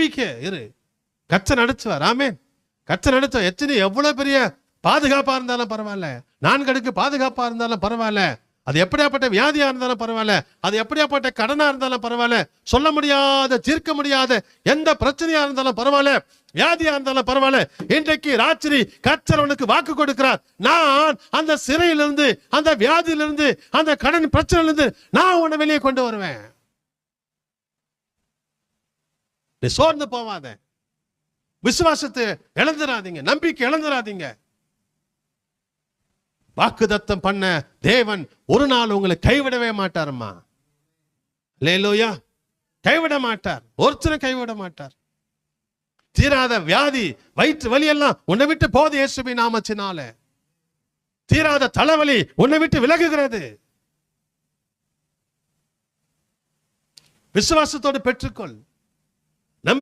நம்பிக்கை இரு, கர்த்தர் நடத்துவார். ஆமென். கர்த்தர் நடத்துவார். எத்தனை எவ்வளவு பெரிய பாதுகாப்பா இருந்தாலும் பரவாயில்ல, 4 அடுக்கு பாதுகாப்பா இருந்தாலும் பரவாயில்ல, அது எப்படியாப்பட்ட வியாதியா இருந்தாலும் பரவாயில்ல, அது எப்படியாப்பட்ட கடனா இருந்தாலும் பரவாயில்ல, சொல்ல முடியாத தீர்க்க முடியாத எந்த பிரச்சனையா இருந்தாலும் பரவாயில்ல, வியாதியா இருந்தாலும் பரவாயில்ல, இன்றைக்கு ராத்திரி கர்த்தர் உனக்கு வாக்கு கொடுக்கிறார். நான் அந்த சிறையிலிருந்து, அந்த வியாதியிலிருந்து, அந்த கடன் பிரச்சனையிலிருந்து நான் உன்னை வெளியே கொண்டு வருவேன். நீ சோர்ந்து போவாத, விசுவாசத்தை இழந்துராதீங்க, நம்பிக்கை இழந்துராதீங்க. வாக்குத்தத்தம் பண்ண தேவன் ஒரு நாள் உங்களை கைவிடவே மாட்டாருமா. அல்லேலூயா. கைவிட மாட்டார், ஒருத்தரும் கைவிட மாட்டார். தீராத வியாதி, வயிற்று வலி எல்லாம் உன்னை விட்டு போது இயேசுவின் நாமத்தினால. தீராத தலைவலி உன்னை விட்டு விலகுகிறது. விசுவாசத்தோடு பெற்றுக்கொள்.